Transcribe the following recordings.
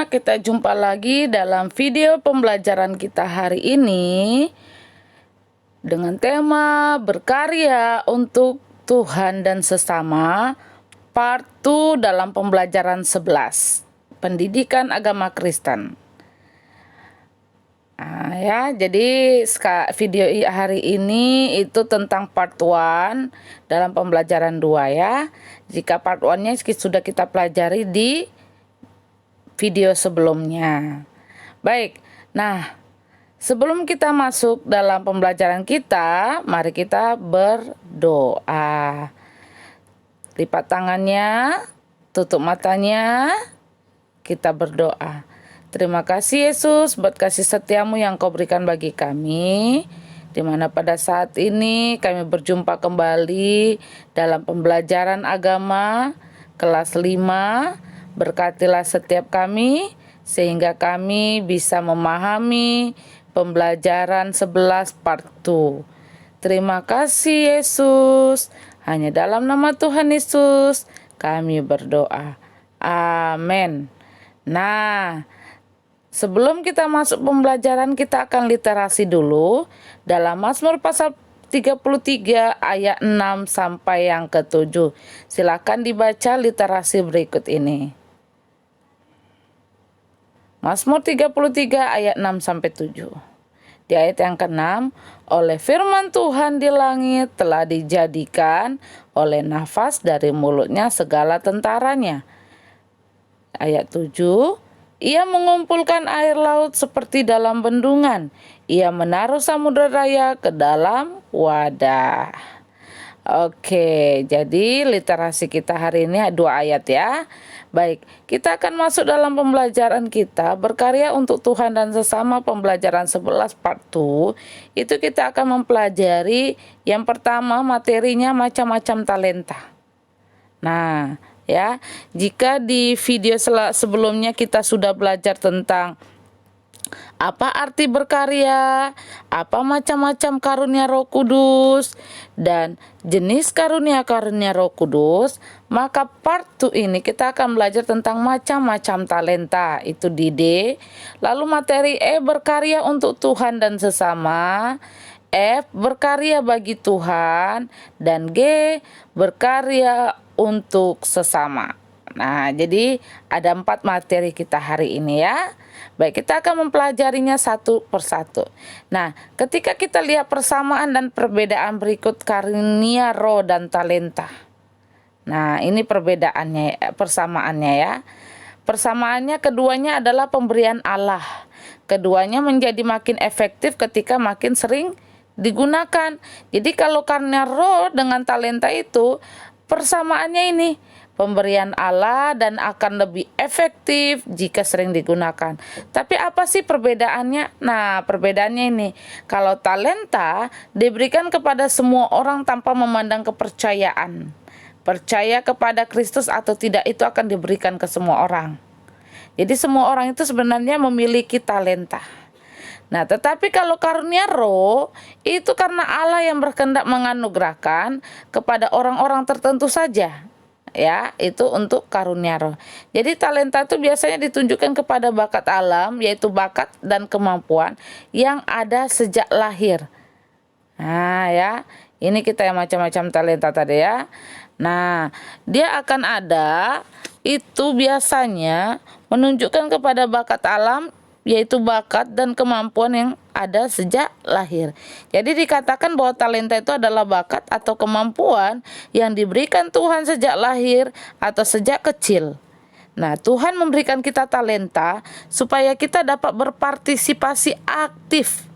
kita jumpa lagi dalam video pembelajaran kita hari ini dengan tema berkarya untuk Tuhan dan sesama, part 2 dalam pembelajaran 11, pendidikan agama Kristen. Jadi video hari ini itu tentang part 1 dalam pembelajaran 2 ya. Jika part 1-nya sudah kita pelajari di video sebelumnya. Baik, nah sebelum kita masuk dalam pembelajaran kita, mari kita berdoa. Lipat tangannya, tutup matanya, kita berdoa. Terima kasih Yesus buat kasih setiamu yang kau berikan bagi kami, di mana pada saat ini kami berjumpa kembali dalam pembelajaran agama kelas 5. Berkatilah setiap kami, sehingga kami bisa memahami pembelajaran 11 part 2. Terima kasih Yesus. Hanya dalam nama Tuhan Yesus kami berdoa. Amin. Nah, sebelum kita masuk pembelajaran, kita akan literasi dulu dalam Mazmur pasal 33 ayat 6 sampai yang ke-7. Silakan dibaca literasi berikut ini. Mazmur 33 ayat 6 sampai 7. Di ayat yang ke-6, oleh firman Tuhan di langit telah dijadikan, oleh nafas dari mulutnya segala tentaranya. Ayat 7, ia mengumpulkan air laut seperti dalam bendungan. Ia menaruh samudera raya ke dalam wadah. Oke, jadi literasi kita hari ini 2 ayat ya. Baik, kita akan masuk dalam pembelajaran kita berkarya untuk Tuhan dan sesama, pembelajaran 11 part 2. Itu kita akan mempelajari yang pertama, materinya macam-macam talenta. Nah, ya, jika di video sebelumnya kita sudah belajar tentang apa arti berkarya, apa macam-macam karunia Roh Kudus, dan jenis karunia-karunia Roh Kudus, maka part 2 ini kita akan belajar tentang macam-macam talenta, itu di D. Lalu materi E, berkarya untuk Tuhan dan sesama, F, berkarya bagi Tuhan, dan G, berkarya untuk sesama. Nah, jadi ada 4 materi kita hari ini ya. Baik, kita akan mempelajarinya satu persatu. Nah, ketika kita lihat persamaan dan perbedaan berikut karunia roh dan talenta. Nah, ini perbedaannya, persamaannya ya. Persamaannya keduanya adalah pemberian Allah. Keduanya menjadi makin efektif ketika makin sering digunakan. Jadi kalau karunia roh dengan talenta itu persamaannya ini, pemberian Allah dan akan lebih efektif jika sering digunakan. Tapi apa sih perbedaannya? Nah, perbedaannya ini, kalau talenta diberikan kepada semua orang tanpa memandang kepercayaan. Percaya kepada Kristus atau tidak itu akan diberikan ke semua orang. Jadi semua orang itu sebenarnya memiliki talenta. Nah, tetapi kalau karunia roh itu karena Allah yang berkehendak menganugerahkan kepada orang-orang tertentu saja. Ya, itu untuk karunia roh. Jadi talenta itu biasanya ditunjukkan kepada bakat alam, yaitu bakat dan kemampuan yang ada sejak lahir. Nah ya, ini kita yang macam-macam talenta tadi ya. Nah, dia akan ada itu biasanya menunjukkan kepada bakat alam, yaitu bakat dan kemampuan yang ada sejak lahir. Jadi dikatakan bahwa talenta itu adalah bakat atau kemampuan yang diberikan Tuhan sejak lahir atau sejak kecil. Nah, Tuhan memberikan kita talenta supaya kita dapat berpartisipasi aktif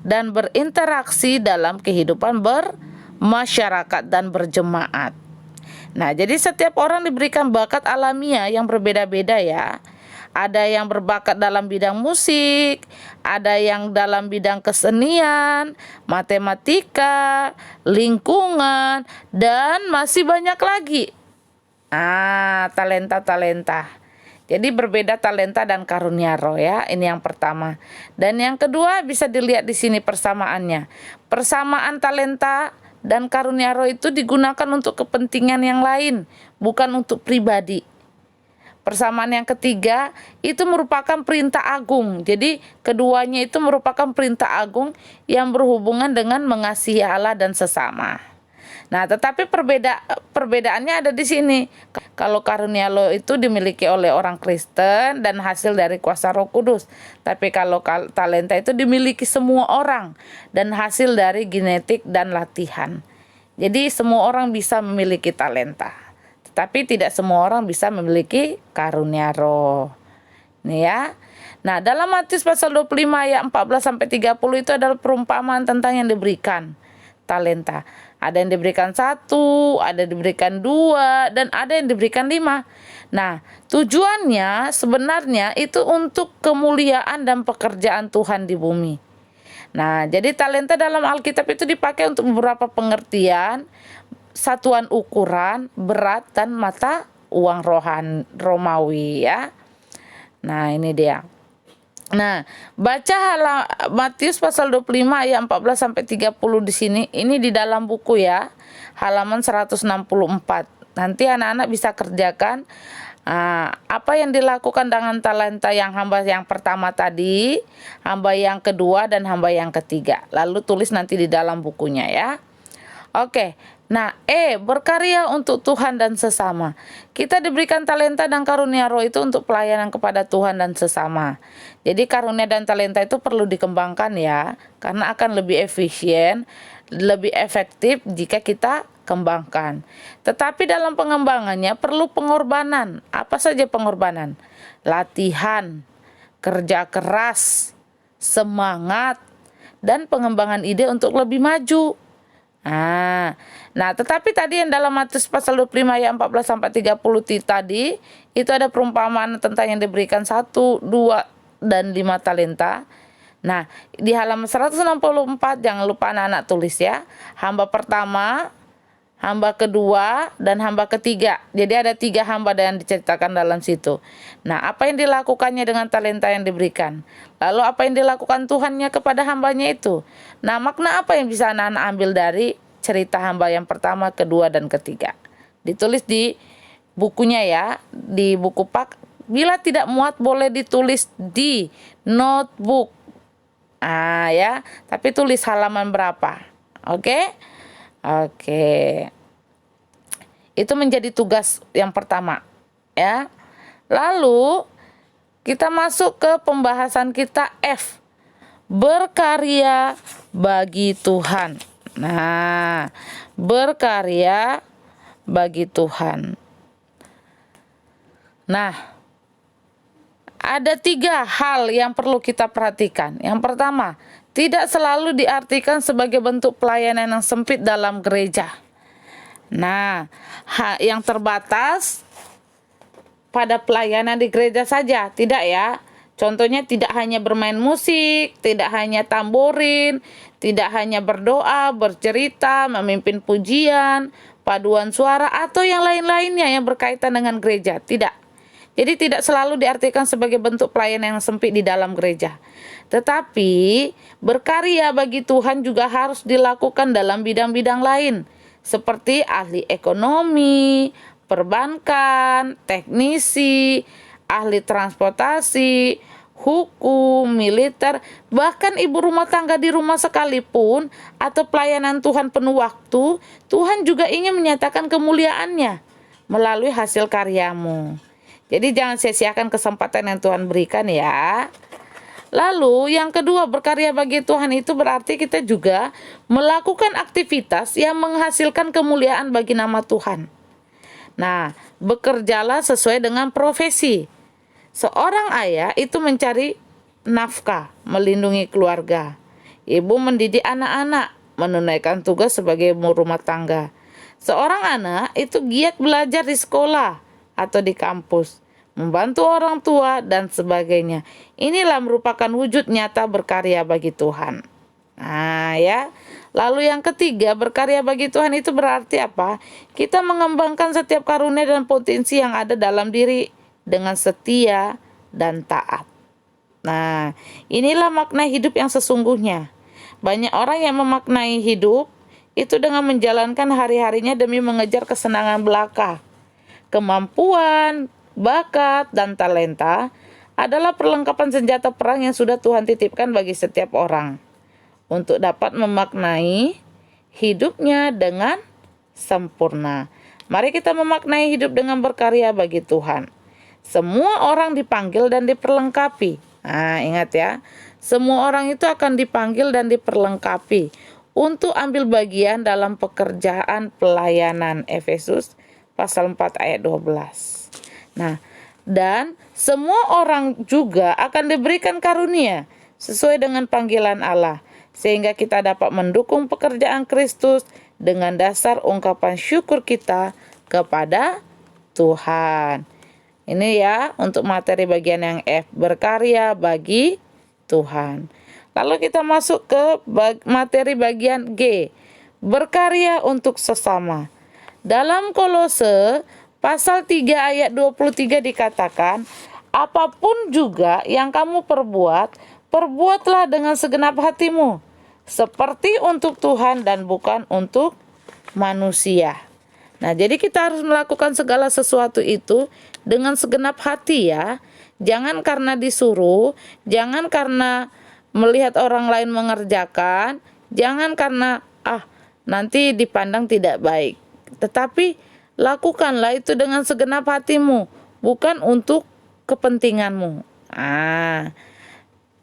dan berinteraksi dalam kehidupan bermasyarakat dan berjemaat. Nah, jadi setiap orang diberikan bakat alamiah yang berbeda-beda ya. Ada yang berbakat dalam bidang musik, ada yang dalam bidang kesenian, matematika, lingkungan, dan masih banyak lagi. Talenta-talenta. Jadi berbeda talenta dan karunia roh ya. Ini yang pertama. Dan yang kedua bisa dilihat di sini persamaannya. Persamaan talenta dan karunia roh itu digunakan untuk kepentingan yang lain, bukan untuk pribadi. Persamaan yang ketiga itu merupakan perintah agung. Jadi keduanya itu merupakan perintah agung yang berhubungan dengan mengasihi Allah dan sesama. Nah, tetapi perbedaannya ada di sini. Kalau karunia roh itu dimiliki oleh orang Kristen dan hasil dari kuasa Roh Kudus. Tapi kalau talenta itu dimiliki semua orang dan hasil dari genetik dan latihan. Jadi semua orang bisa memiliki talenta. Tetapi tidak semua orang bisa memiliki karunia roh. Nih ya. Nah, dalam Matius pasal 25 ayat 14 sampai 30 itu adalah perumpamaan tentang yang diberikan talenta. Ada yang diberikan 1, ada yang diberikan 2, dan ada yang diberikan 5. Nah, tujuannya sebenarnya itu untuk kemuliaan dan pekerjaan Tuhan di bumi. Nah, jadi talenta dalam Alkitab itu dipakai untuk beberapa pengertian, satuan ukuran, berat, dan mata uang Romawi ya. Nah, ini dia. Nah, baca Matius pasal 25 ayat 14 sampai 30 di sini. Ini di dalam buku ya. Halaman 164. Nanti anak-anak bisa kerjakan apa yang dilakukan dengan talenta yang hamba yang pertama tadi, hamba yang kedua dan hamba yang ketiga. Lalu tulis nanti di dalam bukunya ya. Oke. Nah, berkarya untuk Tuhan dan sesama. Kita diberikan talenta dan karunia roh itu untuk pelayanan kepada Tuhan dan sesama. Jadi karunia dan talenta itu perlu dikembangkan ya, karena akan lebih efisien, lebih efektif jika kita kembangkan. Tetapi dalam pengembangannya perlu pengorbanan. Apa saja pengorbanan? Latihan, kerja keras, semangat, dan pengembangan ide untuk lebih maju. Nah, tetapi tadi yang dalam Matius pasal 25 ayat 14 sampai 30 tadi itu ada perumpamaan tentang yang diberikan 1, 2, dan 5 talenta. Nah, di halaman 164 jangan lupa anak-anak tulis ya. Hamba pertama, hamba kedua, dan hamba ketiga. Jadi ada 3 hamba yang diceritakan dalam situ. Nah, apa yang dilakukannya dengan talenta yang diberikan? Lalu apa yang dilakukan Tuhannya kepada hambanya itu? Nah, makna apa yang bisa anak-anak ambil dari cerita hamba yang pertama, kedua, dan ketiga? Ditulis di bukunya ya, di buku Pak. Bila tidak muat boleh ditulis di notebook. Ya, tapi tulis halaman berapa. Oke? Oke. Itu menjadi tugas yang pertama, ya. Lalu kita masuk ke pembahasan kita F. Berkarya bagi Tuhan. Nah, berkarya bagi Tuhan. Nah, ada 3 hal yang perlu kita perhatikan. Yang pertama, tidak selalu diartikan sebagai bentuk pelayanan yang sempit dalam gereja. Nah, yang terbatas pada pelayanan di gereja saja, tidak ya. Contohnya tidak hanya bermain musik, tidak hanya tamborin, tidak hanya berdoa, bercerita, memimpin pujian, paduan suara, atau yang lain-lainnya yang berkaitan dengan gereja. Tidak. Jadi tidak selalu diartikan sebagai bentuk pelayanan yang sempit di dalam gereja. Tetapi berkarya bagi Tuhan juga harus dilakukan dalam bidang-bidang lain, seperti ahli ekonomi, perbankan, teknisi, ahli transportasi, hukum, militer, bahkan ibu rumah tangga di rumah sekalipun, atau pelayanan Tuhan penuh waktu, Tuhan juga ingin menyatakan kemuliaannya melalui hasil karyamu. Jadi jangan sia-siakan kesempatan yang Tuhan berikan ya. Lalu yang kedua, berkarya bagi Tuhan itu berarti kita juga melakukan aktivitas yang menghasilkan kemuliaan bagi nama Tuhan. Nah, bekerjalah sesuai dengan profesi. Seorang ayah itu mencari nafkah, melindungi keluarga. Ibu mendidik anak-anak, menunaikan tugas sebagai ibu rumah tangga. Seorang anak itu giat belajar di sekolah atau di kampus, membantu orang tua, dan sebagainya. Inilah merupakan wujud nyata berkarya bagi Tuhan. Nah ya, lalu yang ketiga, berkarya bagi Tuhan itu berarti apa? Kita mengembangkan setiap karunia dan potensi yang ada dalam diri dengan setia dan taat. Nah, inilah makna hidup yang sesungguhnya. Banyak orang yang memaknai hidup itu dengan menjalankan hari-harinya demi mengejar kesenangan belaka, kemampuan, bakat, dan talenta adalah perlengkapan senjata perang yang sudah Tuhan titipkan bagi setiap orang untuk dapat memaknai hidupnya dengan sempurna. Mari kita memaknai hidup dengan berkarya bagi Tuhan. Semua orang dipanggil dan diperlengkapi. Nah, ingat ya, semua orang itu akan dipanggil dan diperlengkapi untuk ambil bagian dalam pekerjaan pelayanan. Efesus pasal 4 ayat 12. Nah, dan semua orang juga akan diberikan karunia sesuai dengan panggilan Allah, sehingga kita dapat mendukung pekerjaan Kristus dengan dasar ungkapan syukur kita kepada Tuhan. Ini ya untuk materi bagian yang F, berkarya bagi Tuhan. Lalu kita masuk ke materi bagian G, berkarya untuk sesama. Dalam Kolose pasal 3 ayat 23 dikatakan, apapun juga yang kamu perbuat, perbuatlah dengan segenap hatimu, seperti untuk Tuhan dan bukan untuk manusia. Nah, jadi kita harus melakukan segala sesuatu itu dengan segenap hati ya. Jangan karena disuruh, jangan karena melihat orang lain mengerjakan, jangan karena nanti dipandang tidak baik. Tetapi lakukanlah itu dengan segenap hatimu, bukan untuk kepentinganmu.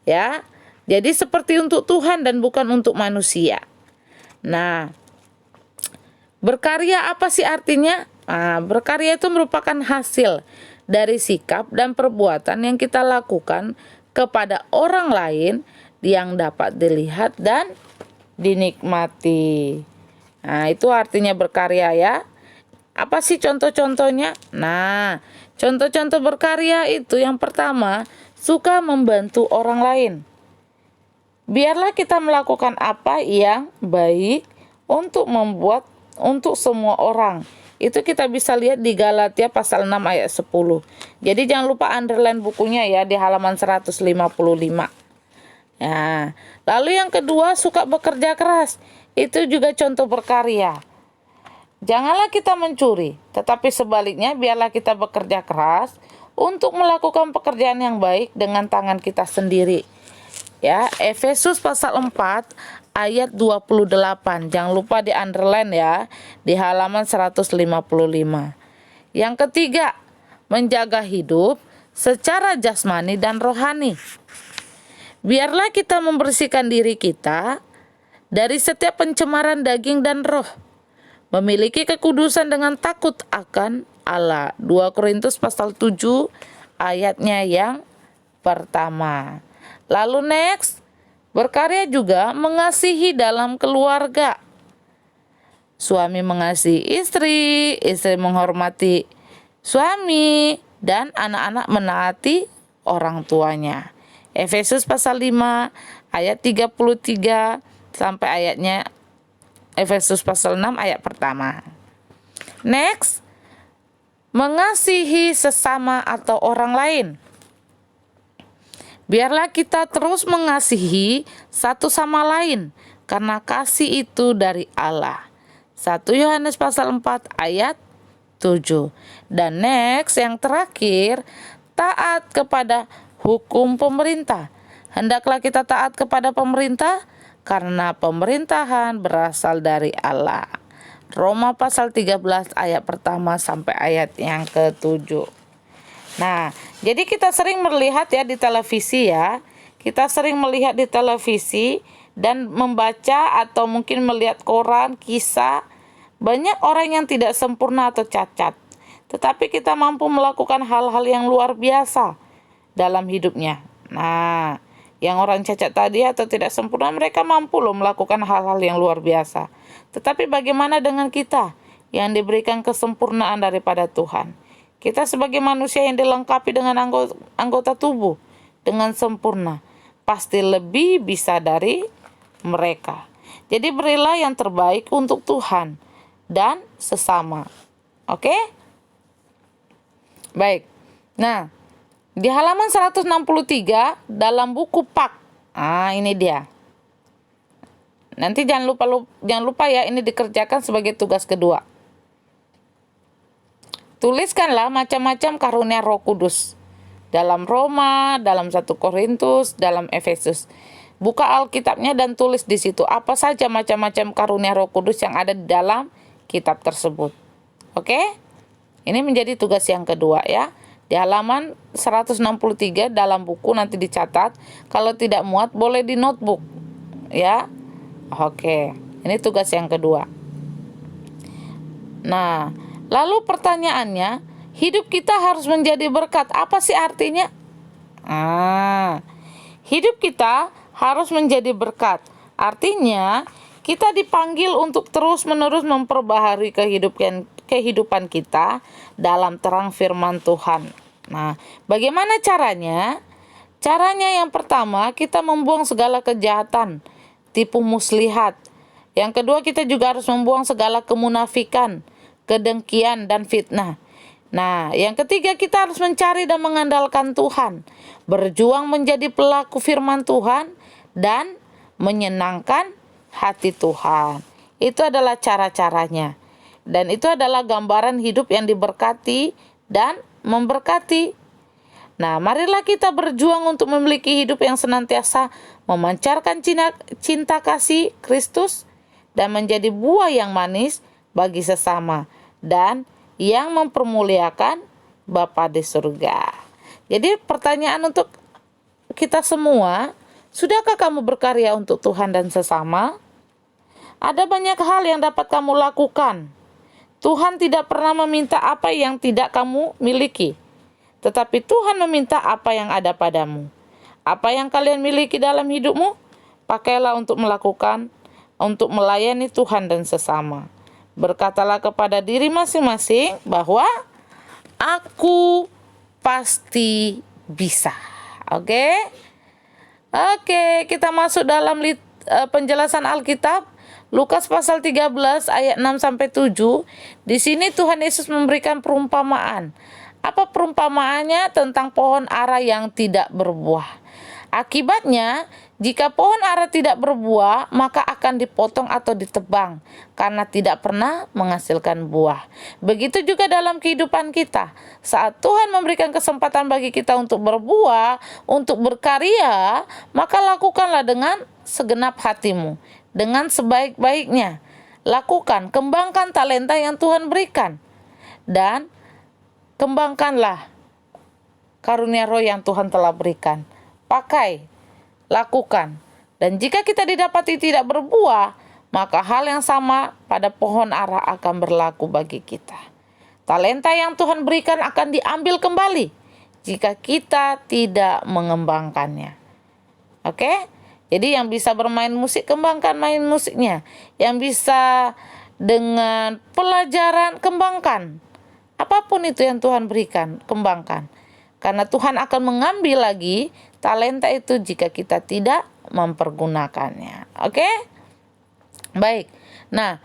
Ya. Jadi seperti untuk Tuhan dan bukan untuk manusia. Nah, berkarya apa sih artinya? Berkarya itu merupakan hasil dari sikap dan perbuatan yang kita lakukan kepada orang lain yang dapat dilihat dan dinikmati. Nah, itu artinya berkarya ya. Apa sih contoh-contohnya? Nah, contoh-contoh berkarya itu yang pertama, suka membantu orang lain. Biarlah kita melakukan apa yang baik untuk semua orang. Itu kita bisa lihat di Galatia pasal 6 ayat 10. Jadi jangan lupa underline bukunya ya di halaman 155. Ya. Lalu yang kedua, suka bekerja keras. Itu juga contoh berkarya. Janganlah kita mencuri, tetapi sebaliknya biarlah kita bekerja keras untuk melakukan pekerjaan yang baik dengan tangan kita sendiri. Ya, Efesus pasal 4 ayat 28. Jangan lupa di underline ya di halaman 155. Yang ketiga, menjaga hidup secara jasmani dan rohani. Biarlah kita membersihkan diri kita dari setiap pencemaran daging dan roh, memiliki kekudusan dengan takut akan Allah. 2 Korintus pasal 7 ayatnya yang pertama. Lalu next, berkarya juga mengasihi dalam keluarga. Suami mengasihi istri, istri menghormati suami, dan anak-anak menaati orang tuanya. Efesus pasal 5 ayat 33 sampai ayatnya Efesus pasal 6 ayat pertama. Next, mengasihi sesama atau orang lain. Biarlah kita terus mengasihi satu sama lain, karena kasih itu dari Allah. 1 Yohanes pasal 4 ayat 7. Dan next, yang terakhir, taat kepada hukum pemerintah. Hendaklah kita taat kepada pemerintah, karena pemerintahan berasal dari Allah. Roma pasal 13 ayat pertama sampai ayat yang ke-7. Nah, jadi kita sering melihat ya di televisi ya. Kita sering melihat di televisi dan membaca atau mungkin melihat koran, kisah. Banyak orang yang tidak sempurna atau cacat. Tetapi kita mampu melakukan hal-hal yang luar biasa dalam hidupnya. Nah, yang orang cacat tadi atau tidak sempurna, mereka mampu loh melakukan hal-hal yang luar biasa. Tetapi bagaimana dengan kita yang diberikan kesempurnaan daripada Tuhan? Kita sebagai manusia yang dilengkapi dengan anggota tubuh dengan sempurna, pasti lebih bisa dari mereka. Jadi berilah yang terbaik untuk Tuhan dan sesama. Oke? Baik. Nah, di halaman 163 dalam buku PAK. Ini dia. Nanti jangan lupa ya, ini dikerjakan sebagai tugas kedua. tuliskanlah macam-macam karunia Roh Kudus. Dalam Roma, dalam 1 Korintus, dalam Efesus. Buka Alkitabnya dan tulis di situ apa saja macam-macam karunia Roh Kudus yang ada di dalam kitab tersebut. Oke? Ini menjadi tugas yang kedua ya. Di halaman 163 dalam buku nanti dicatat. Kalau tidak muat boleh di notebook. Ya. Oke. Ini tugas yang kedua. Nah, lalu pertanyaannya, hidup kita harus menjadi berkat. Apa sih artinya? Hidup kita harus menjadi berkat. Artinya, kita dipanggil untuk terus-menerus memperbaharui kehidupan kita dalam terang firman Tuhan. Nah, bagaimana caranya? Caranya yang pertama, kita membuang segala kejahatan, tipu muslihat. Yang kedua, kita juga harus membuang segala kemunafikan, kedengkian, dan fitnah. Nah, yang ketiga, kita harus mencari dan mengandalkan Tuhan, berjuang menjadi pelaku firman Tuhan, dan menyenangkan hati Tuhan. Itu adalah cara-caranya. Dan itu adalah gambaran hidup yang diberkati dan memberkati. Nah, marilah kita berjuang untuk memiliki hidup yang senantiasa memancarkan cinta kasih Kristus dan menjadi buah yang manis bagi sesama dan yang mempermuliakan Bapa di surga. Jadi pertanyaan untuk kita semua, sudahkah kamu berkarya untuk Tuhan dan sesama? Ada banyak hal yang dapat kamu lakukan. Tuhan tidak pernah meminta apa yang tidak kamu miliki, tetapi Tuhan meminta apa yang ada padamu. Apa yang kalian miliki dalam hidupmu, pakailah untuk melakukan, untuk melayani Tuhan dan sesama. Berkatalah kepada diri masing-masing bahwa aku pasti bisa. Oke, kita masuk dalam penjelasan Alkitab. Lukas pasal 13 ayat 6-7. Di sini Tuhan Yesus memberikan perumpamaan. Apa perumpamaannya? Tentang pohon ara yang tidak berbuah. Akibatnya, jika pohon ara tidak berbuah, maka akan dipotong atau ditebang karena tidak pernah menghasilkan buah. Begitu juga dalam kehidupan kita. Saat Tuhan memberikan kesempatan bagi kita untuk berbuah, untuk berkarya, maka lakukanlah dengan segenap hatimu, dengan sebaik-baiknya. Lakukan, kembangkan talenta yang Tuhan berikan. Dan kembangkanlah karunia roh yang Tuhan telah berikan. Pakai, lakukan. Dan jika kita didapati tidak berbuah, maka hal yang sama pada pohon ara akan berlaku bagi kita. Talenta yang Tuhan berikan akan diambil kembali jika kita tidak mengembangkannya. Oke? Jadi yang bisa bermain musik, kembangkan main musiknya. Yang bisa dengan pelajaran, kembangkan. Apapun itu yang Tuhan berikan, kembangkan. Karena Tuhan akan mengambil lagi talenta itu jika kita tidak mempergunakannya. Oke? Baik. Nah,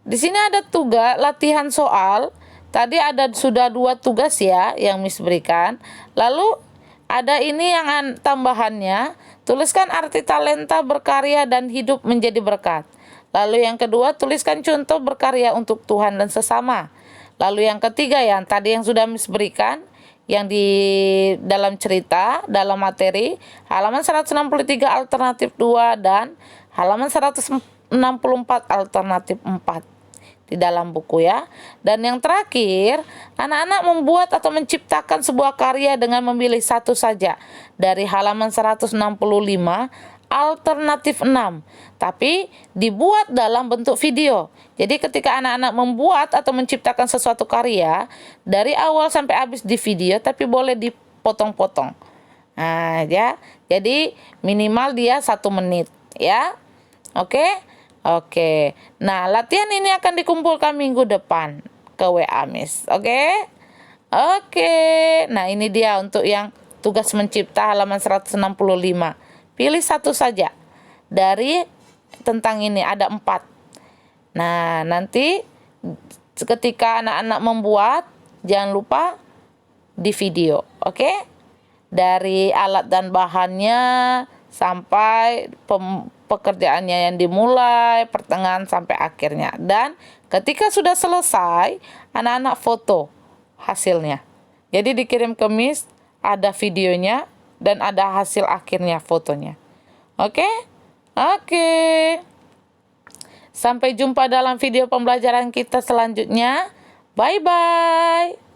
di sini ada tugas latihan soal. Tadi ada sudah 2 tugas ya yang Miss berikan. Lalu ada ini yang tambahannya. Tuliskan arti talenta, berkarya, dan hidup menjadi berkat. Lalu yang kedua, tuliskan contoh berkarya untuk Tuhan dan sesama. Lalu yang ketiga yang tadi yang sudah Miss berikan, yang di dalam cerita, dalam materi, halaman 163 alternatif 2 dan halaman 164 alternatif 4 di dalam buku ya. Dan yang terakhir, anak-anak membuat atau menciptakan sebuah karya dengan memilih satu saja dari halaman 165 alternatif 6, tapi dibuat dalam bentuk video. Jadi ketika anak-anak membuat atau menciptakan sesuatu karya, dari awal sampai habis di video, tapi boleh dipotong-potong. Nah, ya. Jadi minimal dia 1 menit, ya. Oke. Nah, latihan ini akan dikumpulkan minggu depan ke WA Miss. Oke. Nah, ini dia untuk yang tugas mencipta halaman 165. Pilih satu saja dari tentang ini, ada 4. Nah, nanti ketika anak-anak membuat, jangan lupa di video, oke? Dari alat dan bahannya sampai pekerjaannya yang dimulai, pertengahan sampai akhirnya. Dan ketika sudah selesai, anak-anak foto hasilnya. Jadi dikirim ke Miss, ada videonya, dan ada hasil akhirnya fotonya. Oke? Oke. Sampai jumpa dalam video pembelajaran kita selanjutnya. Bye-bye.